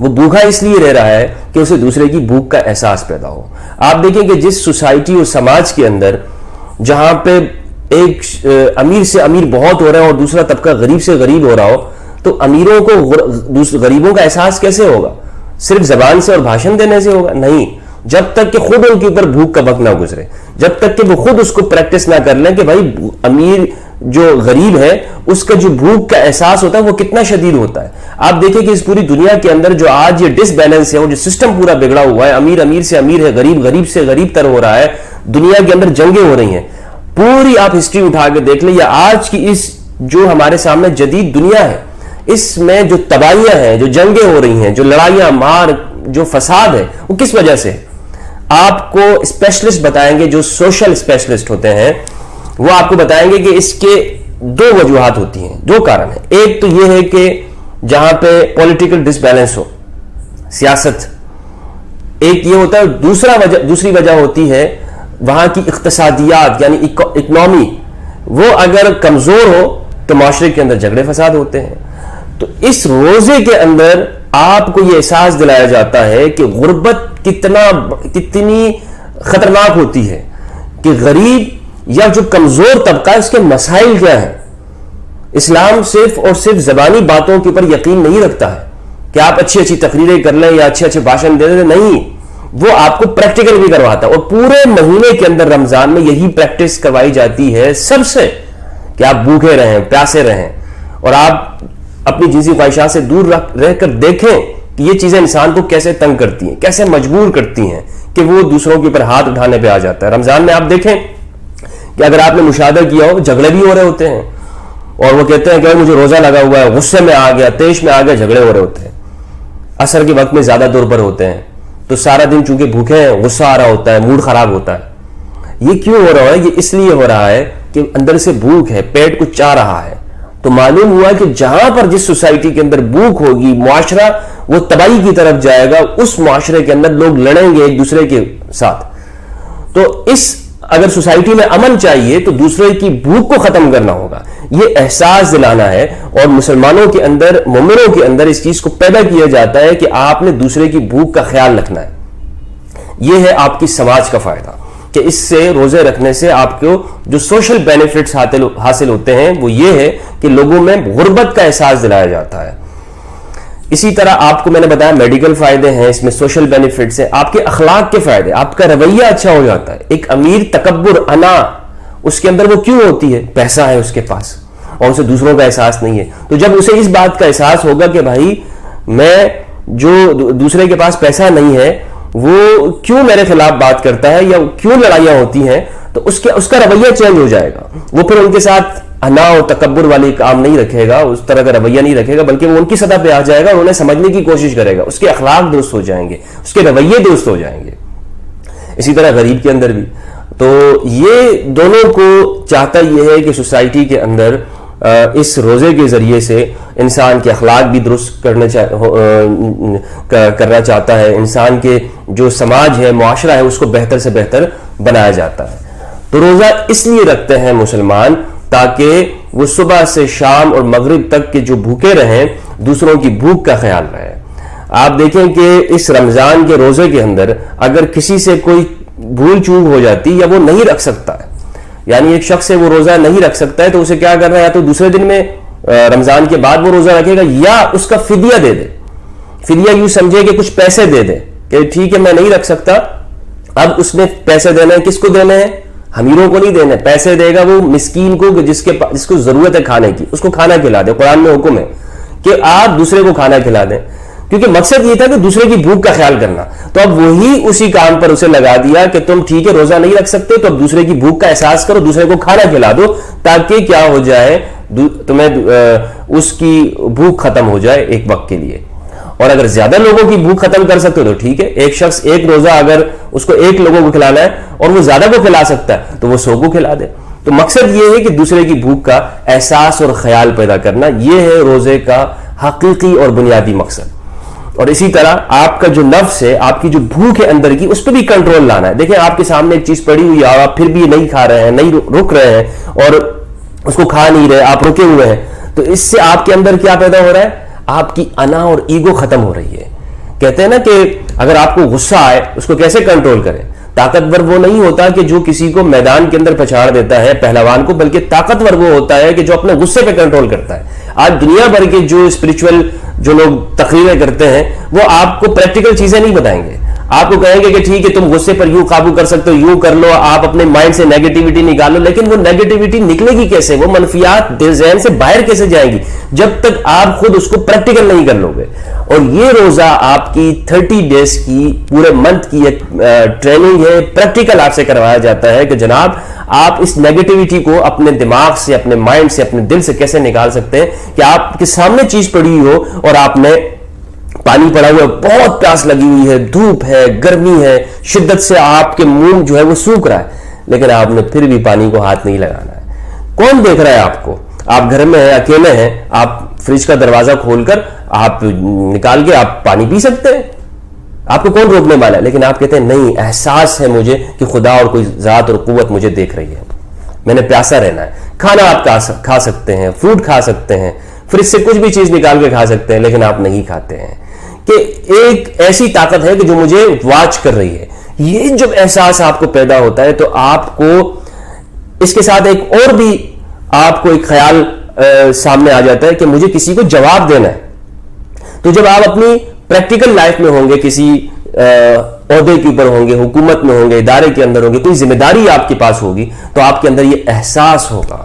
وہ بھوکا اس لیے رہ رہا ہے کہ اسے دوسرے کی بھوک کا احساس پیدا ہو. آپ دیکھیں کہ جس سوسائٹی اور سماج کے اندر جہاں پہ ایک امیر سے امیر بہت ہو رہا ہے اور دوسرا طبقہ غریب سے غریب ہو رہا ہو, تو امیروں کو غریبوں کا احساس کیسے ہوگا؟ صرف زبان سے اور بھاشن دینے سے ہوگا؟ نہیں, جب تک کہ خود ان کے اوپر بھوک کا وقت نہ گزرے, جب تک کہ وہ خود اس کو پریکٹس نہ کر لیں کہ بھائی امیر جو غریب ہے اس کا جو بھوک کا احساس ہوتا ہے وہ کتنا شدید ہوتا ہے. آپ دیکھیں کہ اس پوری دنیا کے اندر جو آج یہ ڈس بیلنس ہے, وہ جو سسٹم پورا بگڑا ہوا ہے, امیر امیر سے امیر ہے, غریب غریب سے غریب تر ہو رہا ہے, دنیا کے اندر جنگیں ہو رہی ہیں, پوری آپ ہسٹری اٹھا کے دیکھ لیں, یا آج کی اس جو ہمارے سامنے جدید دنیا ہے اس میں جو تباہیاں ہیں, جو جنگیں ہو رہی ہیں, جو لڑائیاں مار, جو فساد ہے, وہ کس وجہ سے؟ آپ کو اسپیشلسٹ بتائیں گے, جو سوشل اسپیشلسٹ ہوتے ہیں وہ آپ کو بتائیں گے کہ اس کے دو وجوہات ہوتی ہیں, دو کارن ہیں. ایک تو یہ ہے کہ جہاں پہ پولیٹیکل ڈس بیلنس ہو, سیاست, ایک یہ ہوتا ہے. دوسری وجہ ہوتی ہے وہاں کی اقتصادیات یعنی اکنامی, وہ اگر کمزور ہو تو معاشرے کے اندر جھگڑے فساد ہوتے ہیں. تو اس روزے کے اندر آپ کو یہ احساس دلایا جاتا ہے کہ غربت کتنی خطرناک ہوتی ہے, کہ غریب یا جو کمزور طبقہ اس کے مسائل کیا ہیں. اسلام صرف اور صرف زبانی باتوں کے اوپر یقین نہیں رکھتا ہے کہ آپ اچھی اچھی تقریریں کر لیں یا اچھے اچھے بھاشن دے دیں, نہیں, وہ آپ کو پریکٹیکل بھی کرواتا ہے. اور پورے مہینے کے اندر رمضان میں یہی پریکٹس کروائی جاتی ہے سب سے, کہ آپ بھوکے رہیں, پیاسے رہیں, اور آپ اپنی جنسی خواہشات سے دور رہ کر دیکھیں کہ یہ چیزیں انسان کو کیسے تنگ کرتی ہیں, کیسے مجبور کرتی ہیں کہ وہ دوسروں کے اوپر ہاتھ اٹھانے پہ آ جاتا ہے. رمضان میں آپ دیکھیں کہ اگر آپ نے مشاہدہ کیا ہو, جھگڑے بھی ہو رہے ہوتے ہیں, اور وہ کہتے ہیں کہ مجھے روزہ لگا ہوا ہے, غصے میں آ گیا, تیش میں آ گیا, جھگڑے ہو رہے ہوتے ہیں. عصر کے وقت میں زیادہ طور پر ہوتے ہیں, تو سارا دن چونکہ بھوکے ہیں, غصہ آ رہا ہوتا ہے, موڈ خراب ہوتا ہے. یہ کیوں ہو رہا ہے؟ یہ اس لیے ہو رہا ہے کہ اندر سے بھوک ہے, پیٹ کچھ چاہ رہا ہے. تو معلوم ہوا کہ جہاں پر جس سوسائٹی کے اندر بھوک ہوگی, معاشرہ وہ تباہی کی طرف جائے گا. اس معاشرے کے اندر لوگ لڑیں گے ایک دوسرے کے ساتھ. تو اس اگر سوسائٹی میں امن چاہیے تو دوسرے کی بھوک کو ختم کرنا ہوگا, یہ احساس دلانا ہے. اور مسلمانوں کے اندر, مومنوں کے اندر اس چیز کو پیدا کیا جاتا ہے کہ آپ نے دوسرے کی بھوک کا خیال رکھنا ہے. یہ ہے آپ کی سماج کا فائدہ, کہ اس سے روزے رکھنے سے آپ کو جو سوشل بینیفٹس حاصل ہوتے ہیں وہ یہ ہے کہ لوگوں میں غربت کا احساس دلایا جاتا ہے. اسی طرح آپ کو میں نے بتایا میڈیکل فائدے ہیں, اس میں سوشل بینیفٹس ہیں, آپ کے اخلاق کے فائدے, آپ کا رویہ اچھا ہو جاتا ہے. ایک امیر تکبر, انا اس کے اندر وہ کیوں ہوتی ہے؟ پیسہ ہے اس کے پاس اور اسے دوسروں کا احساس نہیں ہے. تو جب اسے اس بات کا احساس ہوگا کہ بھائی میں جو دوسرے کے پاس پیسہ نہیں ہے وہ کیوں میرے خلاف بات کرتا ہے یا کیوں لڑائیاں ہوتی ہیں, تو اس کا رویہ چینج ہو جائے گا. وہ پھر ان کے ساتھ انا اور تکبر والی کام نہیں رکھے گا, اس طرح کا رویہ نہیں رکھے گا, بلکہ وہ ان کی سطح پہ آ جائے گا اور انہیں سمجھنے کی کوشش کرے گا. اس کے اخلاق درست ہو جائیں گے, اس کے رویے درست ہو جائیں گے. اسی طرح غریب کے اندر بھی. تو یہ دونوں کو چاہتا یہ ہے کہ سوسائٹی کے اندر اس روزے کے ذریعے سے انسان کے اخلاق بھی درست کرنا چاہتا ہے, انسان کے جو سماج ہے, معاشرہ ہے, اس کو بہتر سے بہتر بنایا جاتا ہے. تو روزہ اس لیے رکھتے ہیں مسلمان تاکہ وہ صبح سے شام اور مغرب تک کے جو بھوکے رہیں دوسروں کی بھوک کا خیال رہے. آپ دیکھیں کہ اس رمضان کے روزے کے اندر اگر کسی سے کوئی بھول چوک ہو جاتی یا وہ نہیں رکھ سکتا ہے, یعنی ایک شخص سے وہ روزہ نہیں رکھ سکتا ہے, تو اسے کیا کرنا ہے, یا تو دوسرے دن میں رمضان کے بعد وہ روزہ رکھے گا, یا اس کا فدیہ دے دے. فدیہ یوں سمجھے کہ کچھ پیسے دے دے کہ ٹھیک ہے میں نہیں رکھ سکتا, اب اس نے پیسے دینے ہیں, کس کو دینے ہیں؟ امیروں کو نہیں دینے, پیسے دے گا وہ مسکین کو جس کو ضرورت ہے کھانے کی, اس کو کھانا کھلا دے. قرآن میں حکم ہے کہ آپ دوسرے کو کھانا کھلا دیں, کیونکہ مقصد یہ تھا کہ دوسرے کی بھوک کا خیال کرنا. تو اب وہی اسی کام پر اسے لگا دیا کہ تم ٹھیک ہے روزہ نہیں رکھ سکتے تو اب دوسرے کی بھوک کا احساس کرو, دوسرے کو کھانا کھلا دو, تاکہ کیا ہو جائے, تمہیں اس کی بھوک ختم ہو جائے ایک وقت کے لیے. اور اگر زیادہ لوگوں کی بھوک ختم کر سکتے ہو تو ٹھیک ہے, ایک شخص ایک روزہ اگر اس کو 1 لوگوں کو کھلانا ہے اور وہ زیادہ کو کھلا سکتا ہے تو وہ 100 کو کھلا دے. تو مقصد یہ ہے کہ دوسرے کی بھوک کا احساس اور خیال پیدا کرنا, یہ ہے روزے کا حقیقی اور بنیادی مقصد. اور اسی طرح آپ کا جو نفس ہے, آپ کی جو بھوک ہے اندر کی, اس پہ بھی کنٹرول لانا ہے. دیکھیں آپ کے سامنے ایک چیز پڑی ہوئی ہے اور آپ پھر بھی نہیں کھا رہے ہیں, نہیں رک رہے ہیں اور اس کو کھا نہیں رہے, آپ رکے ہوئے ہیں, تو اس سے آپ کے اندر کیا پیدا ہو رہا ہے, آپ کی انا اور ایگو ختم ہو رہی ہے. کہتے ہیں نا کہ اگر آپ کو غصہ آئے اس کو کیسے کنٹرول کریں. طاقتور وہ نہیں ہوتا کہ جو کسی کو میدان کے اندر پچھاڑ دیتا ہے پہلوان کو، بلکہ طاقتور وہ ہوتا ہے کہ جو اپنے غصے پہ کنٹرول کرتا ہے. آج دنیا بھر کے جو اسپرچول جو لوگ تقریریں کرتے ہیں وہ آپ کو پریکٹیکل چیزیں نہیں بتائیں گے. آپ کو کہیں گے کہ ٹھیک ہے تم غصے پر یوں قابو کر سکتے ہو، یوں کر لو، آپ اپنے مائنڈ سے نیگیٹیوٹی نکالو، لیکن وہ نیگیٹیوٹی نکلے گی کیسے؟ وہ منفیات ذہن سے باہر کیسے جائیں گی جب تک آپ خود اس کو پریکٹیکل نہیں کر لو گے. اور یہ روزہ آپ کی 30 ڈیز کی پورے منتھ کی ایک ٹریننگ ہے. پریکٹیکل آپ سے کروایا جاتا ہے کہ جناب آپ اس نیگیٹیوٹی کو اپنے دماغ سے، اپنے مائنڈ سے، اپنے دل سے کیسے نکال سکتے ہیں کہ آپ کے سامنے چیز پڑی ہو اور آپ نے پانی پڑا ہوا ہے، بہت پیاس لگی ہوئی ہے، دھوپ ہے، گرمی ہے، شدت سے آپ کے منہ جو ہے وہ سوکھ رہا ہے، لیکن آپ نے پھر بھی پانی کو ہاتھ نہیں لگانا ہے. کون دیکھ رہا ہے آپ کو؟ آپ گھر میں ہیں، اکیلے ہیں، آپ فریج کا دروازہ کھول کر آپ نکال کے آپ پانی پی سکتے ہیں، آپ کو کون روکنے والا ہے؟ لیکن آپ کہتے ہیں نہیں، احساس ہے مجھے کہ خدا اور کوئی ذات اور قوت مجھے دیکھ رہی ہے، میں نے پیاسا رہنا ہے. کھانا آپ کھا سکتے ہیں، فروٹ کھا سکتے ہیں، فریج سے کچھ بھی چیز نکال کے کھا سکتے ہیں، لیکن آپ نہیں کھاتے ہیں کہ ایک ایسی طاقت ہے کہ جو مجھے واچ کر رہی ہے. یہ جب احساس آپ کو پیدا ہوتا ہے تو آپ کو اس کے ساتھ ایک اور بھی آپ کو ایک خیال سامنے آ جاتا ہے کہ مجھے کسی کو جواب دینا ہے. تو جب آپ اپنی پریکٹیکل لائف میں ہوں گے، کسی عہدے کے اوپر ہوں گے، حکومت میں ہوں گے، ادارے کے اندر ہوں گے، کوئی ذمہ داری آپ کے پاس ہوگی، تو آپ کے اندر یہ احساس ہوگا